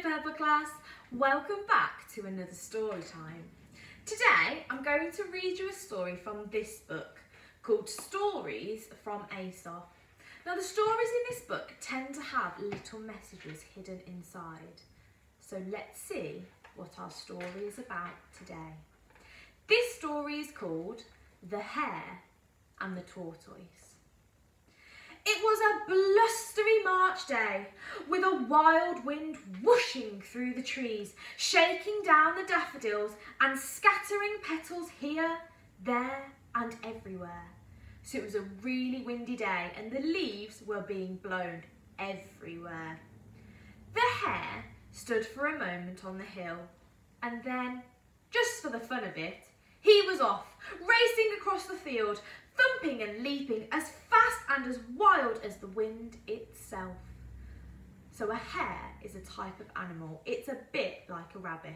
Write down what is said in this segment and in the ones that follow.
Pepper class, welcome back to another story time. Today I'm going to read you a story from this book called Stories from Aesop. Now the stories in this book tend to have little messages hidden inside. So let's see what our story is about today. This story is called The Hare and the Tortoise. It was a blustery March day with a wild wind whooshing through the trees, shaking down the daffodils and scattering petals here, there and everywhere. So it was a really windy day and the leaves were being blown everywhere. The hare stood for a moment on the hill and then, just for the fun of it, he was off, racing across the field, thumping and leaping as fast and as wild as the wind itself. So a hare is a type of animal. It's a bit like a rabbit.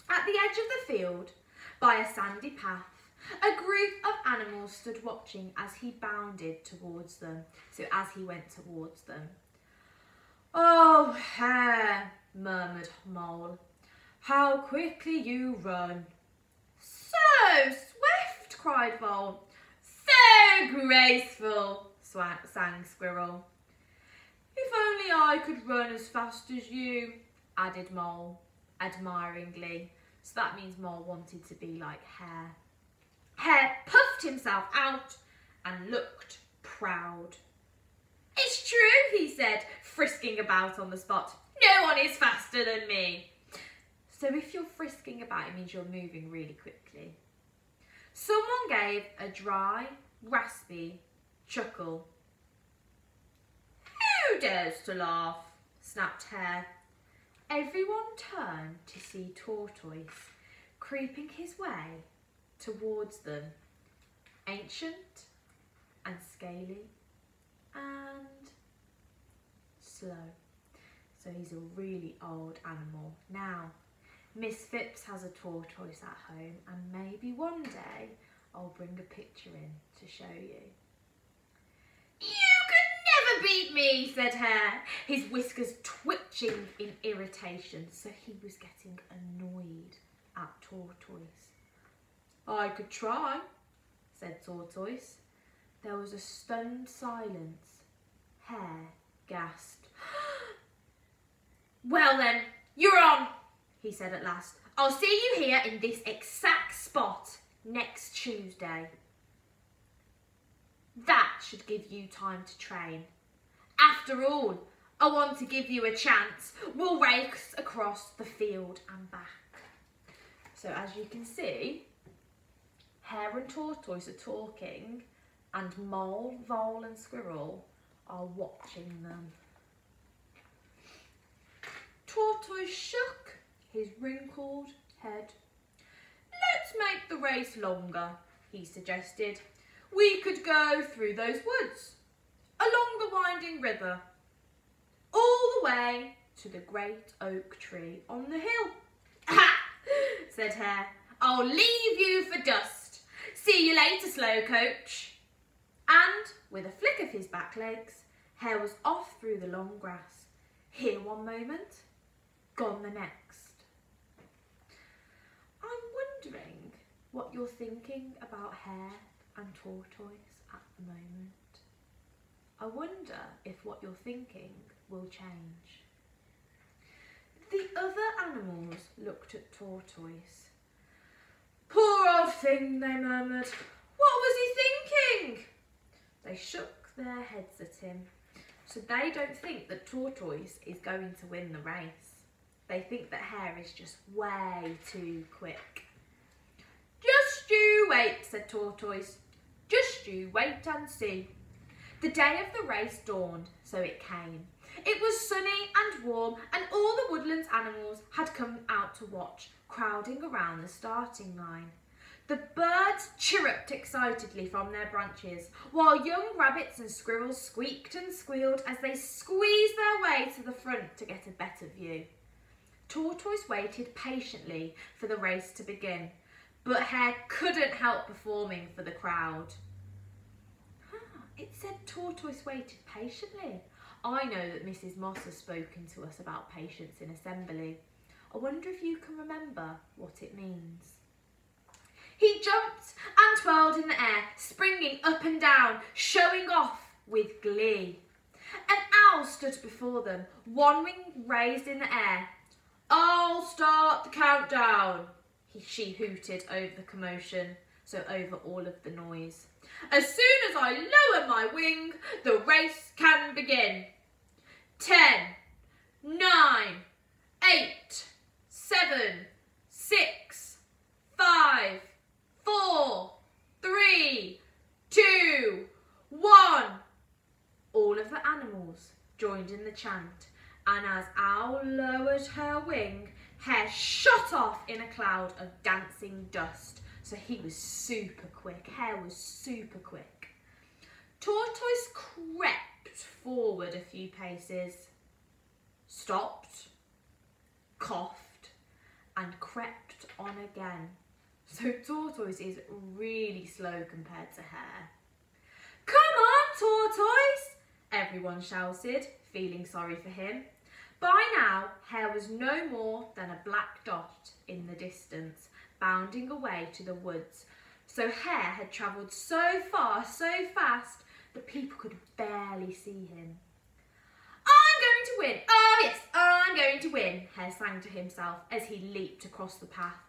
At the edge of the field, by a sandy path, a group of animals stood watching as he bounded towards them. So as he went towards them. "Oh, hare," murmured Mole, "how quickly you run." "So swift," cried Vole. "So graceful," sang Squirrel. "If only I could run as fast as you," added Mole, admiringly. So that means Mole wanted to be like Hare. Hare puffed himself out and looked proud. "It's true," he said, frisking about on the spot. "No one is faster than me." So if you're frisking about, it means you're moving really quickly. Someone gave a dry, raspy chuckle. "Who dares to laugh?" snapped Hare. Everyone turned to see Tortoise creeping his way towards them, ancient and scaly and slow. So he's a really old animal. Now, Miss Phipps has a tortoise at home and maybe one day I'll bring a picture in to show you. "You could never beat me," said Hare, his whiskers twitching in irritation, so he was getting annoyed at Tortoise. "I could try," said Tortoise. There was a stunned silence. Hare gasped. "Well then, you're on," he said at last. "I'll see you here in this exact spot next Tuesday. That should give you time to train. After all, I want to give you a chance. We'll race across the field and back." So as you can see, Hare and Tortoise are talking and Mole, Vole and Squirrel are watching them. Tortoise shook his wrinkled head. "Let's make the race longer," he suggested. "We could go through those woods, along the winding river, all the way to the great oak tree on the hill." "Ha!" said Hare. "I'll leave you for dust. See you later, Slowcoach." And with a flick of his back legs, Hare was off through the long grass. Here one moment, gone the next. I'm wondering what you're thinking about Hare and Tortoise at the moment. I wonder if what you're thinking will change. The other animals looked at Tortoise. "Poor old thing," they murmured. "What was he thinking?" They shook their heads at him. So they don't think that Tortoise is going to win the race. They think that Hare is just way too quick. "Just you wait," said Tortoise. "Just you wait and see." The day of the race dawned, so it came. It was sunny and warm and all the woodland animals had come out to watch, crowding around the starting line. The birds chirruped excitedly from their branches, while young rabbits and squirrels squeaked and squealed as they squeezed their way to the front to get a better view. Tortoise waited patiently for the race to begin, but Hare couldn't help performing for the crowd. It said Tortoise waited patiently. I know that Mrs. Moss has spoken to us about patience in assembly. I wonder if you can remember what it means. He jumped and twirled in the air, springing up and down, showing off with glee. An owl stood before them, one wing raised in the air. "I'll start the countdown," she hooted over the commotion, so over all of the noise. "As soon as I lower my wing, the race can begin. 10, 9, 8, 7, 6, 5, 4, 3, 2, 1. All of the animals joined in the chant, and as Owl lowered her wing, Hare shot off in a cloud of dancing dust. So he was super quick. Hare was super quick. Tortoise crept forward a few paces, stopped, coughed, and crept on again. So Tortoise is really slow compared to Hare. "Come on, Tortoise!" everyone shouted, feeling sorry for him. By now, Hare was no more than a black dot in the distance, bounding away to the woods. So Hare had travelled so far, so fast, that people could barely see him. "I'm going to win! Oh yes, I'm going to win!" Hare sang to himself as he leaped across the path.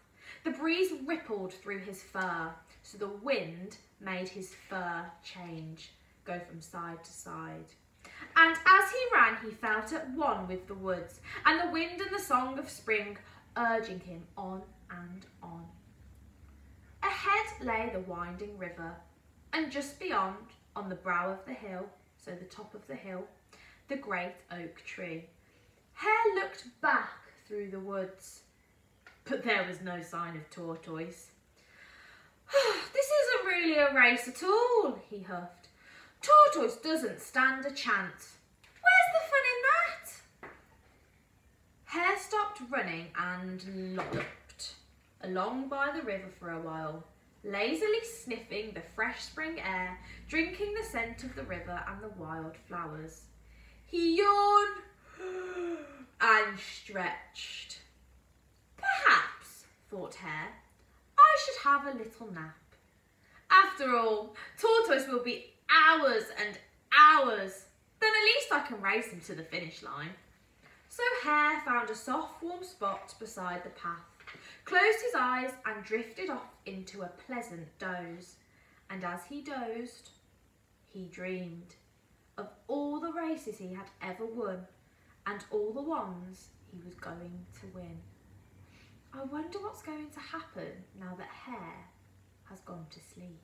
The breeze rippled through his fur, so the wind made his fur change, go from side to side. And as he ran, he felt at one with the woods, and the wind and the song of spring urging him on and on. Ahead lay the winding river, and just beyond, on the brow of the hill, so the top of the hill, the great oak tree. Hare looked back through the woods, but there was no sign of Tortoise. "This isn't really a race at all," he huffed. "Tortoise doesn't stand a chance. Where's the fun in that?" Hare stopped running and lolloped along by the river for a while, lazily sniffing the fresh spring air, drinking the scent of the river and the wild flowers. He yawned and stretched. "Perhaps," thought Hare, "I should have a little nap. After all, Tortoise will be hours and hours. Then at least I can race him to the finish line." So Hare found a soft, warm spot beside the path, closed his eyes and drifted off into a pleasant doze. And as he dozed, he dreamed of all the races he had ever won and all the ones he was going to win. I wonder what's going to happen now that Hare has gone to sleep.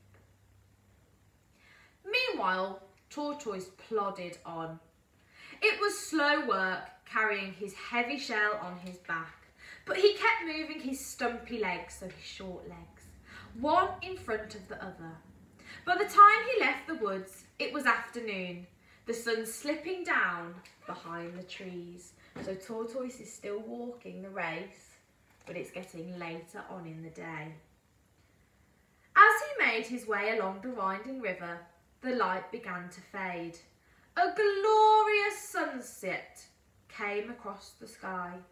Meanwhile, Tortoise plodded on. It was slow work carrying his heavy shell on his back, but he kept moving his stumpy legs, so his short legs, one in front of the other. By the time he left the woods, it was afternoon, the sun slipping down behind the trees. So Tortoise is still walking the race, but it's getting later on in the day. As he made his way along the winding river, the light began to fade. A glorious sunset came across the sky.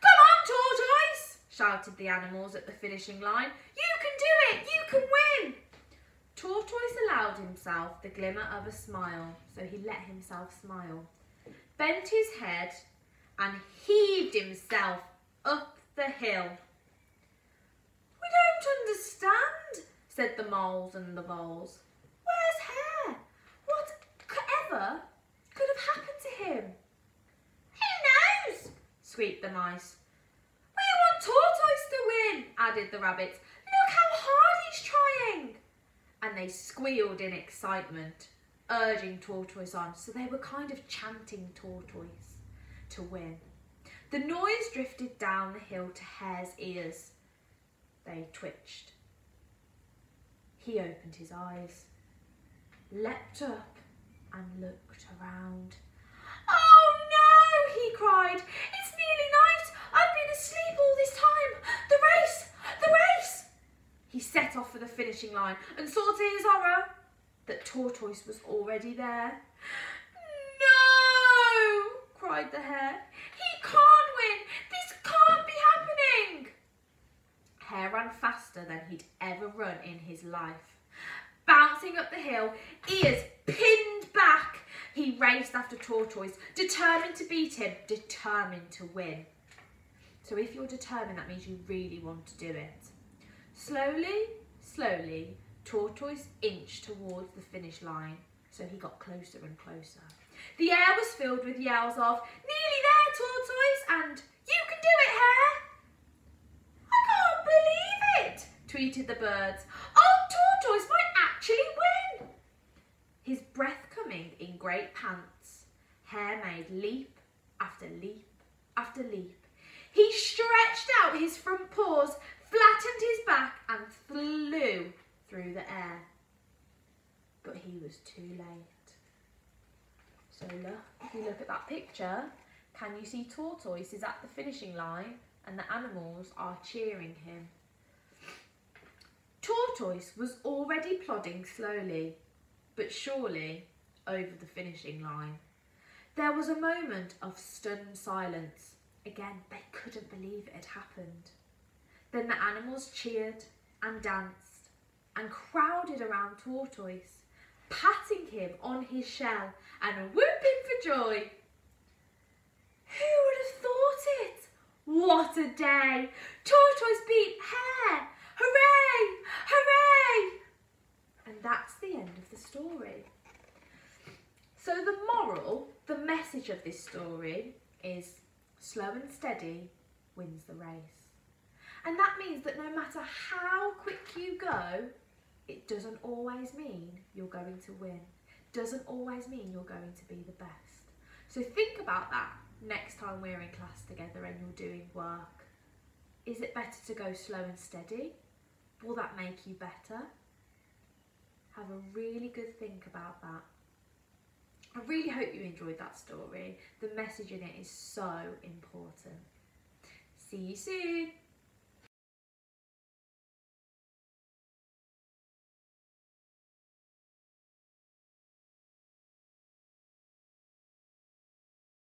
"Come on, Tortoise!" shouted the animals at the finishing line. "You can do it! You can win!" Tortoise allowed himself the glimmer of a smile, so he let himself smile, bent his head and heaved himself up the hill. "We don't understand," said the moles and the voles. "Where's Hare? Whatever could have happened to him?" "Who knows?" squeaked the mice. "We want Tortoise to win," added the rabbits. "Look how hard he's trying." And they squealed in excitement, urging Tortoise on, so they were kind of chanting Tortoise to win. The noise drifted down the hill to Hare's ears. They twitched. He opened his eyes, leapt up and looked around. "Oh no!" he cried. "It's nearly night. I've been asleep all this time. The race! The race!" He set off for the finishing line and saw to his horror that Tortoise was already there. "No!" cried the hare. He can't win! This can't be happening! Hare ran faster than he'd ever run in his life. Bouncing up the hill, ears pinned back, he raced after Tortoise, determined to beat him, determined to win. So if you're determined, that means you really want to do it. Slowly, slowly, Tortoise inched towards the finish line, so he got closer and closer. The air was filled with yells of, "Nearly there, Tortoise," and "You can do it, Hare!" "I can't believe it," tweeted the birds. "Old Tortoise might actually win." His breath coming in great pants, Hare made leap after leap after leap. He stretched out his front paws, flattened his back and flew through the air. But he was too late. So look, if you look at that picture, can you see Tortoise is at the finishing line and the animals are cheering him? Tortoise was already plodding slowly, but surely, over the finishing line. There was a moment of stunned silence. Again, they couldn't believe it had happened. Then the animals cheered and danced and crowded around Tortoise, patting him on his shell and whooping for joy. Who would have thought it? What a day! Tortoise beat Hare! Hooray! Hooray! And that's the end of the story. So the moral, the message of this story is slow and steady wins the race. And that means that no matter how quick you go, it doesn't always mean you're going to win. Doesn't always mean you're going to be the best. So think about that next time we're in class together and you're doing work. Is it better to go slow and steady? Will that make you better? Have a really good think about that. I really hope you enjoyed that story. The message in it is so important. See you soon.